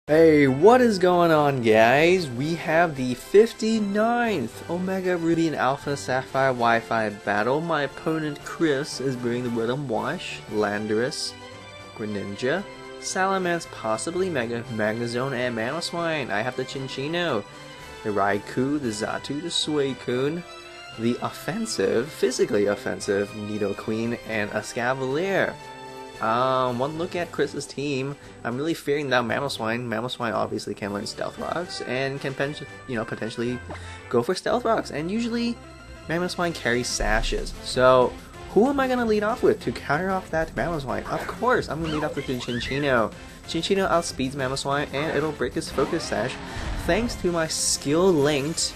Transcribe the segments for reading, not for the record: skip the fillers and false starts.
Hey, what is going on, guys? We have the 59th Omega Ruby and Alpha Sapphire Wi-Fi battle. My opponent Chris is bringing the Rotom-W, Landorus, Greninja, Salamence, possibly Magnezone, and Mamoswine. I have the Cincinno, the Raikou, the Xatu, the Suicune, the offensive, physically offensive Nidoqueen, and Escavalier. One look at Chris's team, I'm really fearing that Mamoswine. Mamoswine obviously can learn Stealth Rocks and can potentially go for Stealth Rocks. And usually, Mamoswine carries Sashes. So, who am I gonna lead off with to counter off that Mamoswine? Of course, I'm gonna lead off with the Cincinno. Cincinno outspeeds Mamoswine and it'll break his Focus Sash thanks to my skill-linked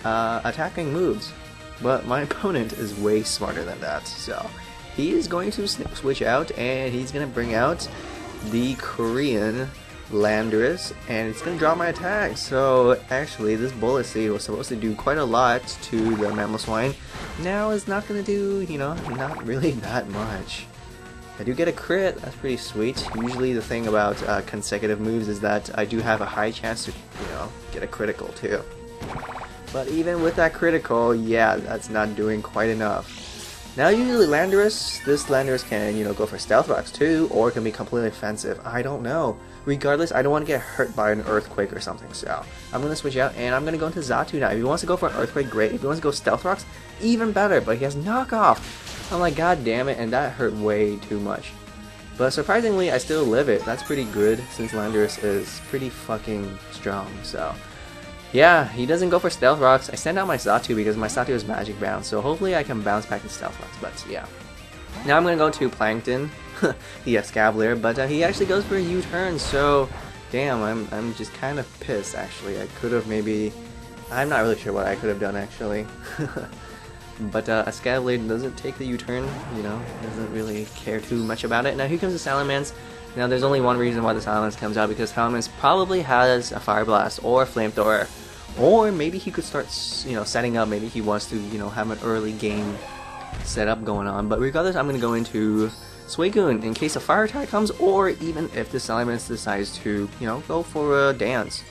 attacking moves. But my opponent is way smarter than that, so he is going to switch out, and he's going to bring out the Korean Landorus, and it's going to drop my attack. So actually, this Bullet Seed was supposed to do quite a lot to the Mamoswine. Now it's not going to do, not really that much. I do get a crit, that's pretty sweet. Usually the thing about consecutive moves is that I do have a high chance to, get a critical too. But even with that critical, yeah, that's not doing quite enough. Now usually this Landorus can, go for Stealth Rocks too, or it can be completely offensive. I don't know. Regardless, I don't want to get hurt by an Earthquake or something, so I'm going to switch out, and I'm going to go into Xatu now. If he wants to go for an Earthquake, great. If he wants to go Stealth Rocks, even better, but he has Knockoff. I'm like, god damn it, and that hurt way too much. But surprisingly, I still live it. That's pretty good, since Landorus is pretty fucking strong, so yeah, he doesn't go for Stealth Rocks. I send out my Xatu because my Xatu is Magic Bound, so hopefully I can bounce back to Stealth Rocks, but yeah. Now I'm going to go to Plankton, the Escavalier, but he actually goes for a U-turn, so damn, I'm just kind of pissed actually. I could have I'm not really sure what I could have done actually. But Escavalier doesn't take the U-turn, doesn't really care too much about it. Now here comes the Salamence. Now there's only one reason why the Salamence comes out, because Salamence probably has a Fire Blast or a Flamethrower. Or maybe he could start, setting up. Maybe he wants to, have an early game setup going on. But regardless, I'm going to go into Suicune in case a Fire attack comes, or even if the Salamence decides to, go for a dance.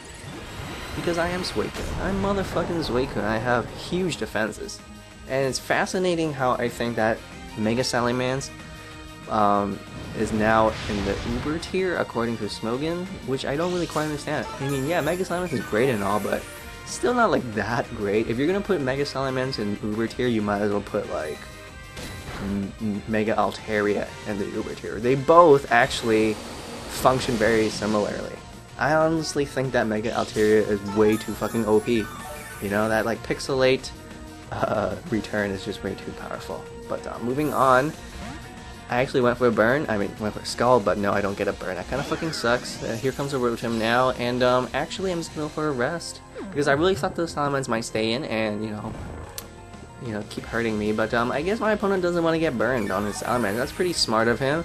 Because I am Suicune. I'm motherfucking Suicune. I have huge defenses. And it's fascinating how I think that Mega Salamence is now in the Uber tier, according to Smogan, which I don't really quite understand. I mean, yeah, Mega Salamence is great and all, but still not like that great. If you're gonna put Mega Salamence in Uber tier, you might as well put like Mega Altaria in the Uber tier. They both actually function very similarly. I honestly think that Mega Altaria is way too fucking OP. That like Pixelate return is just way too powerful. But moving on, I actually went for a burn. Went for a Skull, but no, I don't get a burn. That kind of fucking sucks. Here comes a Rotom now, and actually I'm just gonna go for a rest, because I really thought the Salamence might stay in and, keep hurting me, but I guess my opponent doesn't want to get burned on his Salamence. That's pretty smart of him,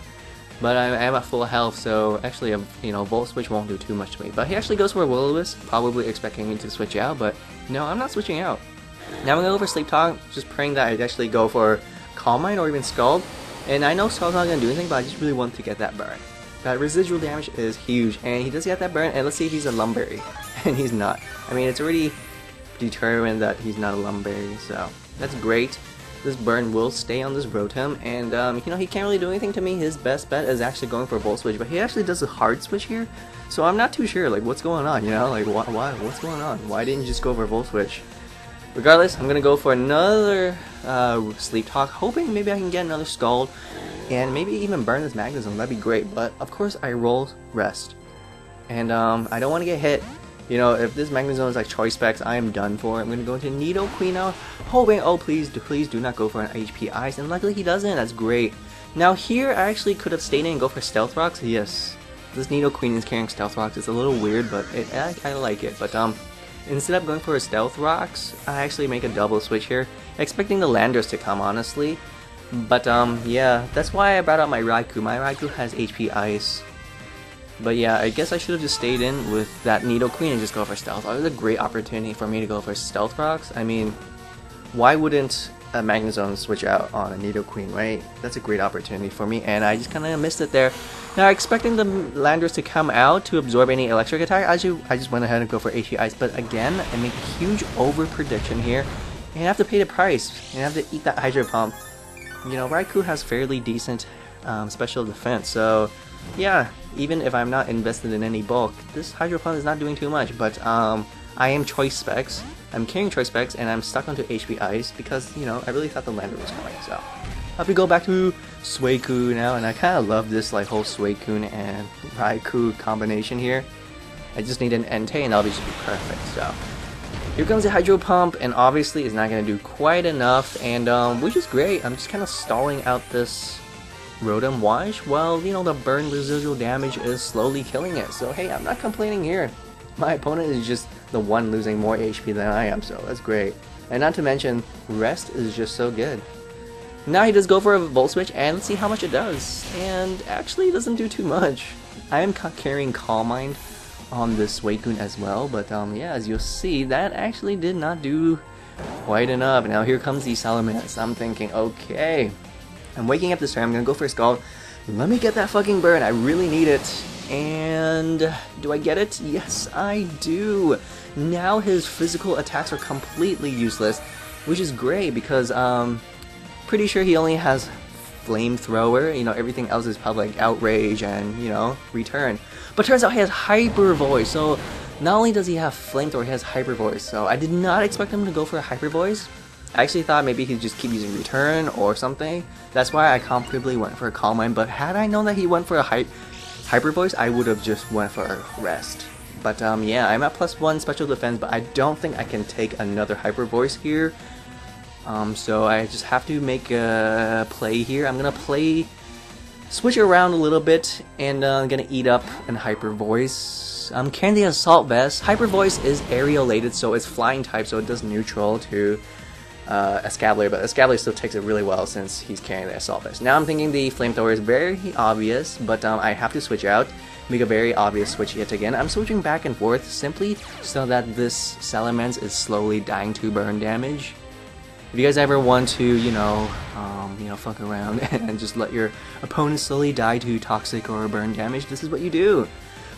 but I am at full health, so actually a, Volt Switch won't do too much to me. But he actually goes for a Will-O-Wisp, probably expecting me to switch out, but no, I'm not switching out. Now I'm gonna go for Sleep Talk, just praying that I'd actually go for Calm Mind or even Scald. And I know Skull's not gonna do anything, but I just really want to get that burn. That residual damage is huge, and he does get that burn, and let's see if he's a Lumberry. And he's not. It's already determined that he's not a Lumberry, so that's great. This burn will stay on this Rotom, and he can't really do anything to me. His best bet is actually going for a Volt Switch, but he actually does a Hard Switch here, so I'm not too sure, like, what's going on, why, what's going on? Why didn't you just go for a Volt Switch? Regardless, I'm gonna go for another Sleep Talk, hoping maybe I can get another Scald, and maybe even burn this Magnezone. That'd be great. But of course, I roll Rest, and I don't want to get hit. If this Magnezone is like Choice Specs, I am done for. I'm gonna go into Nidoqueen now, hoping, oh please do not go for an HP Ice, and luckily he doesn't. That's great. Now here, I actually could have stayed in and go for Stealth Rocks. Yes, this Nidoqueen is carrying Stealth Rocks. It's a little weird, but I like it. But instead of going for a Stealth Rocks, I actually make a double switch here, expecting the Landorus to come, honestly. But yeah, that's why I brought out my Raikou. My Raikou has HP Ice. But yeah, I guess I should have just stayed in with that Nidoqueen and just go for Stealth Rocks. It was a great opportunity for me to go for Stealth Rocks. Why wouldn't a Magnezone switch out on a Nidoqueen, right? That's a great opportunity for me, and I just kind of missed it there. Now, expecting the Landorus to come out to absorb any electric attack, I just went ahead and go for HP Ice, but again, I make a huge over prediction here, and I have to pay the price, and I have to eat that Hydro Pump. You know, Raikou has fairly decent special defense, so yeah, even if I'm not invested in any bulk, this Hydro Pump is not doing too much, but I am Choice Specs. I'm carrying Choice Specs, and I'm stuck onto HP Ice because, you know, I really thought the Landorus was coming, so. I'll have to go back to Suicune now, and I kind of love this like whole Suicune and Raikou combination here. I just need an Entei, and that'll just be perfect, so. Here comes the Hydro Pump, and obviously it's not going to do quite enough, and which is great. I'm just kind of stalling out this Rotom-W while, you know, the burn residual damage is slowly killing it, so hey, I'm not complaining here. My opponent is just the one losing more HP than I am, so that's great. And not to mention, rest is just so good. Now he does go for a Volt Switch, and let's see how much it does. And actually, it doesn't do too much. I am carrying Calm Mind on this Suicune as well, but yeah, as you'll see, that actually did not do quite enough. Now here comes the Salamence. I'm thinking, okay, I'm waking up this turn, I'm gonna go for a Scald. Let me get that fucking burn, I really need it. And do I get it? Yes, I do. Now his physical attacks are completely useless, which is great because pretty sure he only has Flamethrower. You know, everything else is probably like Outrage and, you know, Return. But turns out he has Hyper Voice. So not only does he have Flamethrower, he has Hyper Voice. So I did not expect him to go for a Hyper Voice. I actually thought maybe he'd just keep using Return or something. That's why I comfortably went for a Calm Mind. But had I known that he went for a Hyper Voice, I would have just went for Rest. But yeah, I'm at +1 special defense, but I don't think I can take another Hyper Voice here. So I just have to make a play here. I'm gonna switch around a little bit, and I'm gonna eat up an Hyper Voice. I'm carrying the Assault Vest. Hyper Voice is aerial-lated, so it's flying type, so it does neutral to Escavalier, but Escavalier still takes it really well since he's carrying the Assault Vest. Now I'm thinking the Flamethrower is very obvious, but I have to switch out, make a very obvious switch yet again. I'm switching back and forth simply so that this Salamence is slowly dying to burn damage. If you guys ever want to, you know, fuck around and just let your opponent slowly die to toxic or burn damage, this is what you do.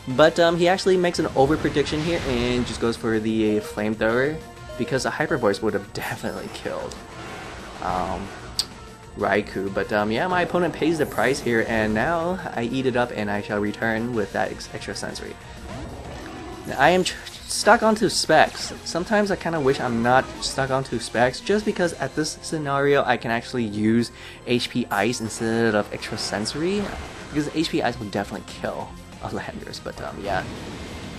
But he actually makes an over prediction here and just goes for the Flamethrower, because a Hyper Voice would have definitely killed Raikou. But yeah, my opponent pays the price here, and now I eat it up and I shall return with that extra sensory. Now, I am stuck onto Specs. Sometimes I kind of wish I'm not stuck onto Specs, just because at this scenario I can actually use HP Ice instead of extra sensory, because HP Ice would definitely kill a Landorus. But yeah,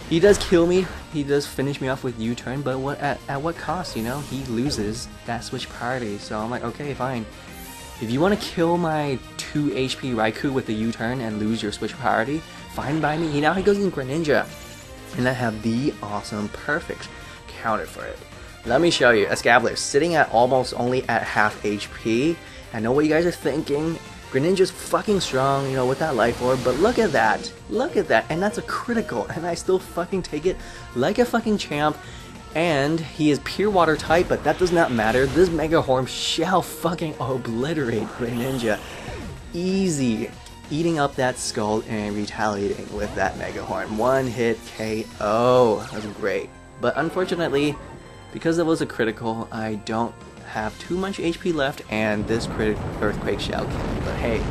he does kill me, he does finish me off with U-turn, but at what cost, you know? He loses that switch priority, so I'm like, okay, fine. If you want to kill my 2 HP Raikou with the U-turn and lose your switch priority, fine by me. Now he goes in Greninja, and I have the awesome, perfect counter for it. Let me show you. Escavalier sitting at almost only at half HP. I know what you guys are thinking. Greninja's fucking strong, you know, with that Life Orb, but look at that. Look at that. And that's a critical, and I still fucking take it like a fucking champ. And he is pure water type, but that does not matter. This Mega Horn shall fucking obliterate Greninja. Easy. Eating up that skull and retaliating with that Mega Horn. One hit KO. That was great. But unfortunately, because it was a critical, I don't have too much HP left, and this Earthquake shall kill me. But hey,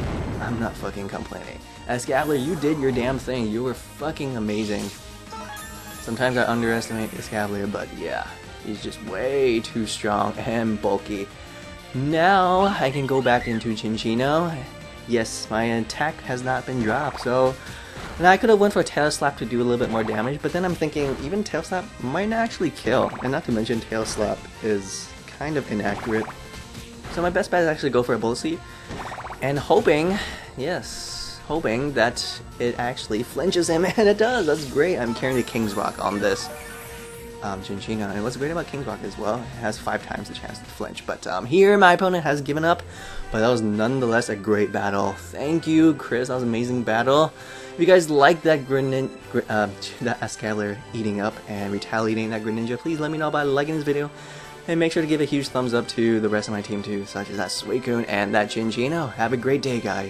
I'm not fucking complaining. Escavalier, you did your damn thing. You were fucking amazing. Sometimes I underestimate Escavalier, but yeah, he's just way too strong and bulky. Now I can go back into Cincinno. Yes, my attack has not been dropped, so now I could have went for a Tail Slap to do a little bit more damage, but then I'm thinking even Tail Slap might not actually kill, and not to mention Tail Slap is kind of inaccurate. So my best bet is actually go for a Bullet Seed, and hoping, yes, hoping that it actually flinches him, and it does. That's great. I'm carrying the King's Rock on this Cincinno, and what's great about King's Rock as well, it has 5 times the chance to flinch. But here my opponent has given up, but that was nonetheless a great battle. Thank you, Chris. That was an amazing battle. If you guys like that that Escavalier eating up and retaliating that Greninja, please let me know by liking this video, And make sure to give a huge thumbs up to the rest of my team too, such as that Suicune and that Cincinno. Have a great day, guys.